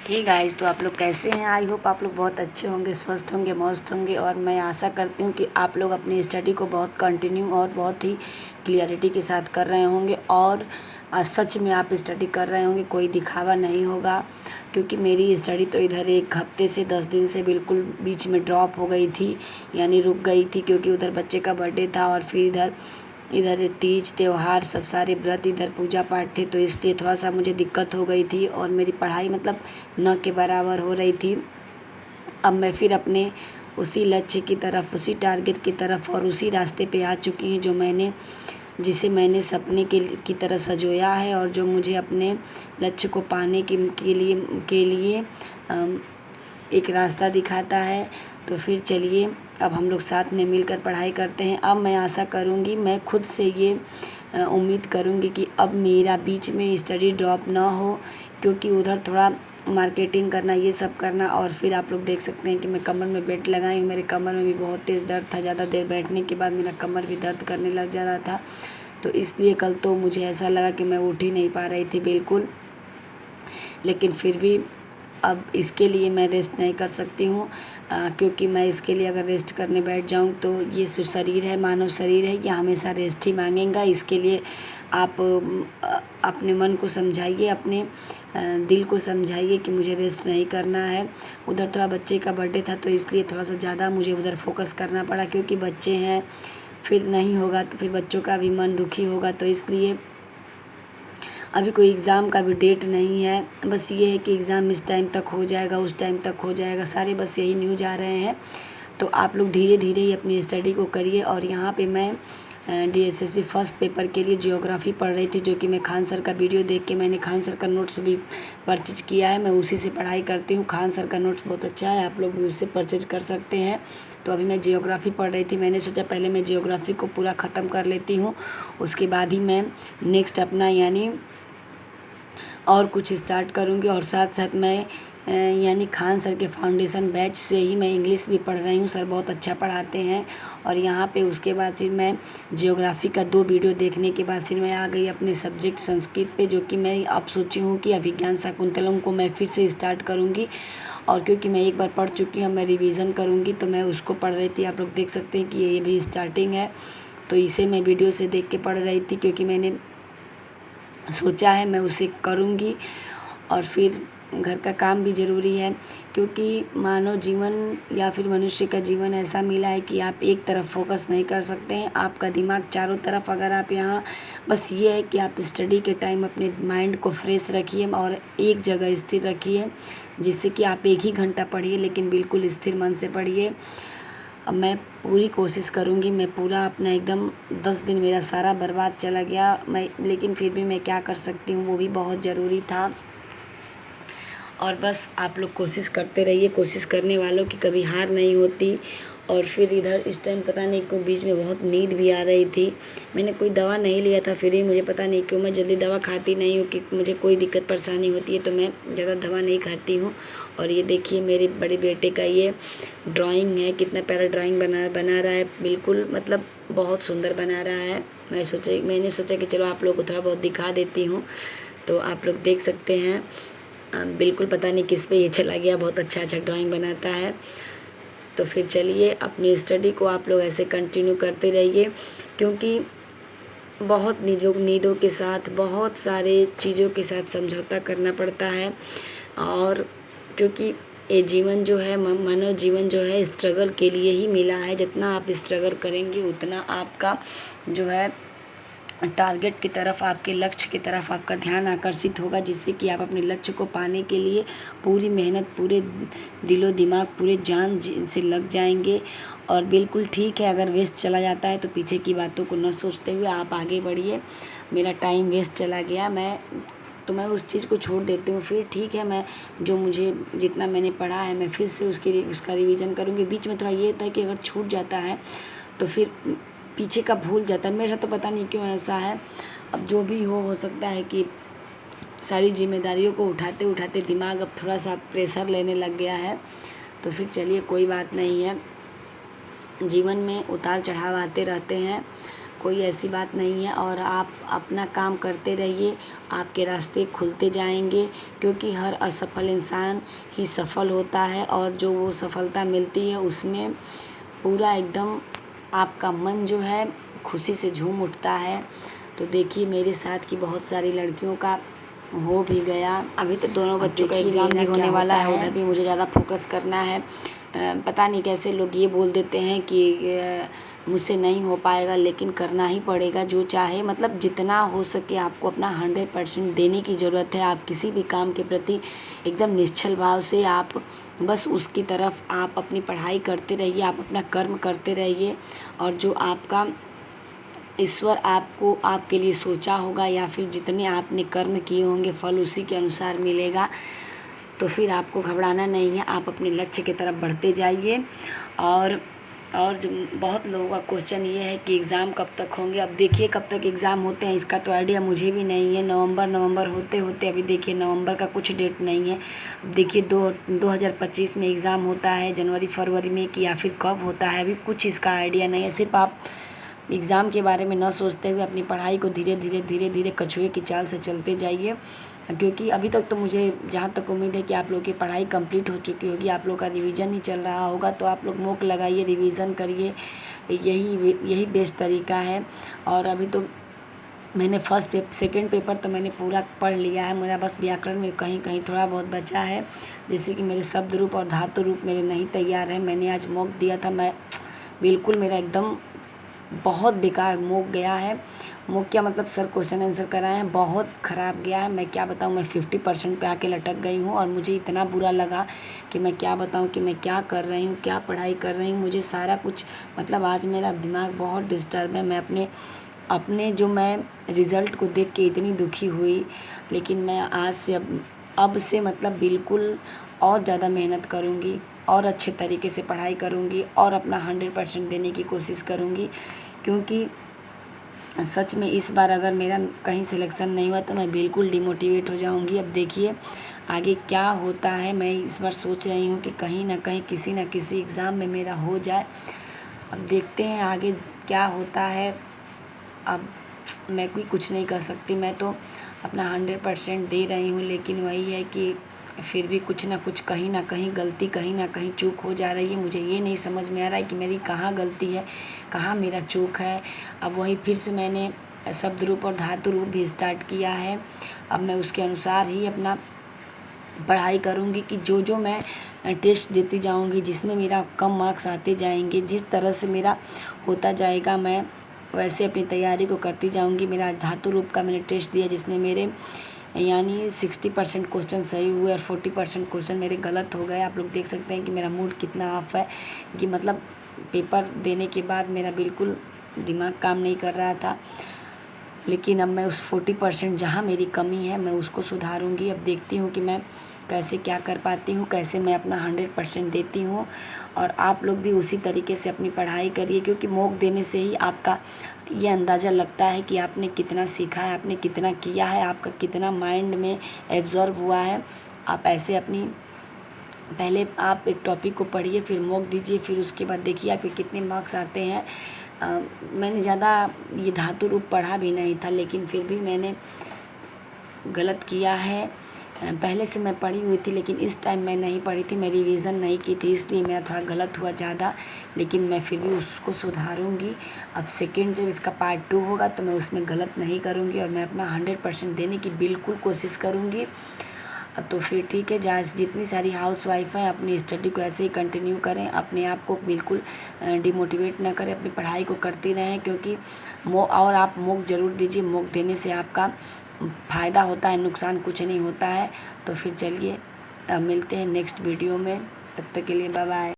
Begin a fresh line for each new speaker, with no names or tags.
Hey guys, तो आप लोग कैसे हैं। आई होप आप लोग बहुत अच्छे होंगे, स्वस्थ होंगे, मस्त होंगे। और मैं आशा करती हूँ कि आप लोग अपनी स्टडी को बहुत कंटिन्यू और बहुत ही क्लियरिटी के साथ कर रहे होंगे और सच में आप स्टडी कर रहे होंगे, कोई दिखावा नहीं होगा। क्योंकि मेरी स्टडी तो इधर 1 हफ्ते से 10 दिन से बिल्कुल बीच में ड्रॉप हो गई थी, यानी रुक गई थी, क्योंकि उधर बच्चे का बर्थडे था और फिर इधर इधर तीज त्योहार सब सारे व्रत, इधर पूजा पाठ थे, तो इसलिए थोड़ा सा मुझे दिक्कत हो गई थी और मेरी पढ़ाई मतलब न के बराबर हो रही थी। अब मैं फिर अपने उसी लक्ष्य की तरफ, उसी टारगेट की तरफ और उसी रास्ते पे आ चुकी हूँ जिसे मैंने सपने की तरह संजोया है और जो मुझे अपने लक्ष्य को पाने के लिए एक रास्ता दिखाता है। तो फिर चलिए अब हम लोग साथ में मिलकर पढ़ाई करते हैं। अब मैं आशा करूँगी, मैं खुद से ये उम्मीद करूँगी कि अब मेरा बीच में स्टडी ड्रॉप ना हो, क्योंकि उधर थोड़ा मार्केटिंग करना, ये सब करना। और फिर आप लोग देख सकते हैं कि मैं कमर में बेल्ट लगाई हूँ। मेरे कमर में भी बहुत तेज़ दर्द था, ज़्यादा देर बैठने के बाद मेरा कमर भी दर्द करने लग जा रहा था। तो इसलिए कल तो मुझे ऐसा लगा कि मैं उठ ही नहीं पा रही थी बिल्कुल। लेकिन फिर भी अब इसके लिए मैं रेस्ट नहीं कर सकती हूँ, क्योंकि मैं इसके लिए अगर रेस्ट करने बैठ जाऊँ तो ये शरीर है, मानव शरीर है, ये हमेशा रेस्ट ही मांगेगा। इसके लिए आप अपने मन को समझाइए, अपने दिल को समझाइए कि मुझे रेस्ट नहीं करना है। उधर थोड़ा बच्चे का बर्थडे था, तो इसलिए थोड़ा सा ज़्यादा मुझे उधर फोकस करना पड़ा, क्योंकि बच्चे हैं, फिर नहीं होगा तो फिर बच्चों का भी मन दुखी होगा। तो इसलिए अभी कोई एग्ज़ाम का भी डेट नहीं है, बस ये है कि एग्ज़ाम इस टाइम तक हो जाएगा, उस टाइम तक हो जाएगा, सारे बस यही न्यूज़ आ रहे हैं। तो आप लोग धीरे धीरे ही अपनी स्टडी को करिए। और यहाँ पे मैं DSSB फर्स्ट पेपर के लिए जियोग्राफ़ी पढ़ रही थी, जो कि मैं खान सर का वीडियो देख के मैंने खान सर का नोट्स भी परचेज किया है। मैं उसी से पढ़ाई करती हूँ। खान सर का नोट्स बहुत अच्छा है, आप लोग भी उससे परचेज कर सकते हैं। तो अभी मैं जियोग्राफ़ी पढ़ रही थी, मैंने सोचा पहले मैं जियोग्राफ़ी को पूरा ख़त्म कर लेती हूँ, उसके बाद ही मैं नेक्स्ट अपना यानी और कुछ स्टार्ट करूँगी। और साथ साथ मैं यानी खान सर के फाउंडेशन बैच से ही मैं इंग्लिश भी पढ़ रही हूँ। सर बहुत अच्छा पढ़ाते हैं। और यहाँ पे उसके बाद फिर मैं जियोग्राफ़ी का 2 वीडियो देखने के बाद फिर मैं आ गई अपने सब्जेक्ट संस्कृत पे, जो कि मैं अब सोची हूँ कि अभिज्ञान शाकुंतलम को मैं फिर से स्टार्ट करूँगी। और क्योंकि मैं एक बार पढ़ चुकी हूँ, मैं रिवीज़न करूँगी, तो मैं उसको पढ़ रही थी। आप लोग देख सकते हैं कि ये भी स्टार्टिंग है, तो इसे मैं वीडियो से देख के पढ़ रही थी, क्योंकि मैंने सोचा है मैं उसे करूँगी। और फिर घर का काम भी ज़रूरी है, क्योंकि मानव जीवन या फिर मनुष्य का जीवन ऐसा मिला है कि आप एक तरफ फोकस नहीं कर सकते हैं, आपका दिमाग चारों तरफ। अगर आप यहाँ बस ये है कि आप स्टडी के टाइम अपने माइंड को फ्रेश रखिए और एक जगह स्थिर रखिए, जिससे कि आप 1 ही घंटा पढ़िए, लेकिन बिल्कुल स्थिर मन से पढ़िए। अब मैं पूरी कोशिश करूँगी, मैं पूरा अपना एकदम 10 दिन मेरा सारा बर्बाद चला गया, लेकिन फिर भी मैं क्या कर सकती हूँ, वो भी बहुत ज़रूरी था। और बस आप लोग कोशिश करते रहिए, कोशिश करने वालों की कभी हार नहीं होती। और फिर इधर इस टाइम पता नहीं क्यों बीच में बहुत नींद भी आ रही थी। मैंने कोई दवा नहीं लिया था, फिर भी मुझे पता नहीं क्यों, मैं जल्दी दवा खाती नहीं हूँ, कि मुझे कोई दिक्कत परेशानी होती है तो मैं ज़्यादा दवा नहीं खाती हूँ। और ये देखिए मेरे बड़े बेटे का ये ड्राइंग है, कितना प्यारा ड्राइंग बना रहा है, बिल्कुल मतलब बहुत सुंदर बना रहा है। मैंने सोचा कि चलो आप लोग को थोड़ा बहुत दिखा देती हूँ, तो आप लोग देख सकते हैं। बिल्कुल पता नहीं किस पे ये चला गया, बहुत अच्छा अच्छा ड्राइंग बनाता है। तो फिर चलिए अपनी स्टडी को आप लोग ऐसे कंटिन्यू करते रहिए, क्योंकि बहुत नीदों के साथ, बहुत सारे चीज़ों के साथ समझौता करना पड़ता है। और क्योंकि ये जीवन जो है, मानव जीवन जो है, स्ट्रगल के लिए ही मिला है। जितना आप स्ट्रगल करेंगे उतना आपका जो है टारगेट की तरफ, आपके लक्ष्य की तरफ आपका ध्यान आकर्षित होगा, जिससे कि आप अपने लक्ष्य को पाने के लिए पूरी मेहनत, पूरे दिलो दिमाग, पूरे जान से लग जाएंगे। और बिल्कुल ठीक है, अगर वेस्ट चला जाता है तो पीछे की बातों को न सोचते हुए आप आगे बढ़िए। मेरा टाइम वेस्ट चला गया, मैं उस चीज़ को छोड़ देती हूँ। फिर ठीक है, मैं जो मुझे जितना मैंने पढ़ा है मैं फिर से उसका रिवीजन करूँगी। बीच में थोड़ा ये होता है कि अगर छूट जाता है तो फिर पीछे का भूल जाता है। मेरे साथ तो पता नहीं क्यों ऐसा है। अब जो भी हो सकता है कि सारी जिम्मेदारियों को उठाते उठाते दिमाग अब थोड़ा सा प्रेशर लेने लग गया है। तो फिर चलिए कोई बात नहीं है, जीवन में उतार चढ़ाव आते रहते हैं। कोई ऐसी बात नहीं है। और आप अपना काम करते रहिए, आपके रास्ते खुलते जाएंगे, क्योंकि हर असफल इंसान ही सफल होता है, और जो वो सफलता मिलती है उसमें पूरा एकदम आपका मन जो है खुशी से झूम उठता है। तो देखिए मेरे साथ की बहुत सारी लड़कियों का हो भी गया। अभी तो दोनों बच्चों का एग्ज़ाम भी होने वाला है, उधर भी मुझे ज़्यादा फोकस करना है। पता नहीं कैसे लोग ये बोल देते हैं कि मुझसे नहीं हो पाएगा, लेकिन करना ही पड़ेगा जो चाहे। मतलब जितना हो सके आपको अपना 100% देने की ज़रूरत है। आप किसी भी काम के प्रति एकदम निश्चल भाव से आप बस उसकी तरफ आप अपनी पढ़ाई करते रहिए, आप अपना कर्म करते रहिए, और जो आपका ईश्वर आपको आपके लिए सोचा होगा या फिर जितने आपने कर्म किए होंगे फल उसी के अनुसार मिलेगा। तो फिर आपको घबराना नहीं है, आप अपने लक्ष्य की तरफ बढ़ते जाइए। और जो बहुत लोगों का क्वेश्चन ये है कि एग्ज़ाम कब तक होंगे। अब देखिए कब तक एग्ज़ाम होते हैं इसका तो आइडिया मुझे भी नहीं है। नवंबर होते होते अभी देखिए नवंबर का कुछ डेट नहीं है। अब देखिए 2025 में एग्ज़ाम होता है, जनवरी फरवरी में, कि या फिर कब होता है, अभी कुछ इसका आइडिया नहीं है। सिर्फ आप एग्ज़ाम के बारे में न सोचते हुए अपनी पढ़ाई को धीरे धीरे कछुए की चाल से चलते जाइए, क्योंकि अभी तक तो मुझे जहाँ तक उम्मीद है कि आप लोग की पढ़ाई कंप्लीट हो चुकी होगी, आप लोग का रिवीजन ही चल रहा होगा। तो आप लोग मॉक लगाइए, रिवीजन करिए, यही बेस्ट तरीका है। और अभी तो मैंने सेकंड पेपर तो मैंने पूरा पढ़ लिया है, मेरा बस व्याकरण में कहीं कहीं थोड़ा बहुत बचा है, जैसे कि मेरे शब्द रूप और धातु रूप मेरे नहीं तैयार है। मैंने आज मॉक दिया था, मैं बिल्कुल मेरा एकदम बहुत बेकार मॉक गया है। मॉक क्या मतलब सर क्वेश्चन आंसर कराए हैं, बहुत ख़राब गया है। मैं क्या बताऊँ, मैं 50% पे आके लटक गई हूँ, और मुझे इतना बुरा लगा कि मैं क्या बताऊँ कि मैं क्या कर रही हूँ, क्या पढ़ाई कर रही हूँ। मुझे सारा कुछ मतलब आज मेरा दिमाग बहुत डिस्टर्ब है। मैं अपने जो मैं रिज़ल्ट को देख के इतनी दुखी हुई, लेकिन मैं आज से अब से मतलब बिल्कुल और ज़्यादा मेहनत करूँगी, और अच्छे तरीके से पढ़ाई करूँगी, और अपना 100% देने की कोशिश करूँगी, क्योंकि सच में इस बार अगर मेरा कहीं सिलेक्शन नहीं हुआ तो मैं बिल्कुल डिमोटिवेट हो जाऊँगी। अब देखिए आगे क्या होता है। मैं इस बार सोच रही हूँ कि कहीं ना कहीं किसी न किसी एग्ज़ाम में मेरा हो जाए। अब देखते हैं आगे क्या होता है। अब मैं भी कुछ नहीं कर सकती, मैं तो अपना 100% दे रही हूँ, लेकिन वही है कि फिर भी कुछ ना कुछ कहीं ना कहीं गलती, कहीं ना कहीं चूक हो जा रही है। मुझे ये नहीं समझ में आ रहा है कि मेरी कहाँ गलती है, कहाँ मेरा चूक है। अब वही फिर से मैंने शब्द रूप और धातु रूप भी स्टार्ट किया है। अब मैं उसके अनुसार ही अपना पढ़ाई करूँगी कि जो मैं टेस्ट देती जाऊँगी, जिसमें मेरा कम मार्क्स आते जाएंगे, जिस तरह से मेरा होता जाएगा मैं वैसे अपनी तैयारी को करती जाऊँगी। मेरा धातु रूप का मैंने टेस्ट दिया, जिसमें मेरे यानी 60% क्वेश्चन सही हुए और 40% क्वेश्चन मेरे गलत हो गए। आप लोग देख सकते हैं कि मेरा मूड कितना ऑफ है, कि मतलब पेपर देने के बाद मेरा बिल्कुल दिमाग काम नहीं कर रहा था। लेकिन अब मैं उस 40% जहाँ मेरी कमी है मैं उसको सुधारूँगी। अब देखती हूँ कि मैं कैसे क्या कर पाती हूँ, कैसे मैं अपना 100% देती हूँ। और आप लोग भी उसी तरीके से अपनी पढ़ाई करिए, क्योंकि मॉक देने से ही आपका ये अंदाज़ा लगता है कि आपने कितना सीखा है, आपने कितना किया है, आपका कितना माइंड में एब्जॉर्ब हुआ है। आप ऐसे अपनी पहले आप एक टॉपिक को पढ़िए, फिर मॉक दीजिए, फिर उसके बाद देखिए आपके कितने मार्क्स आते हैं। मैंने ज़्यादा ये धातु रूप पढ़ा भी नहीं था, लेकिन फिर भी मैंने गलत किया है। पहले से मैं पढ़ी हुई थी, लेकिन इस टाइम मैं नहीं पढ़ी थी, मैं रिवीज़न नहीं की थी, इसलिए मेरा थोड़ा गलत हुआ ज़्यादा। लेकिन मैं फिर भी उसको सुधारूँगी। अब सेकंड जब इसका पार्ट 2 होगा तो मैं उसमें गलत नहीं करूँगी, और मैं अपना 100% देने की बिल्कुल कोशिश करूँगी। तो फिर ठीक है, जहाँ जितनी सारी हाउस वाइफ हैं अपनी स्टडी को ऐसे ही कंटिन्यू करें, अपने आप को बिल्कुल डिमोटिवेट ना करें, अपनी पढ़ाई को करती रहें, क्योंकि और आप मॉक ज़रूर दीजिए। मॉक देने से आपका फ़ायदा होता है, नुकसान कुछ नहीं होता है। तो फिर चलिए मिलते हैं नेक्स्ट वीडियो में, तब तक के लिए बाय बाय।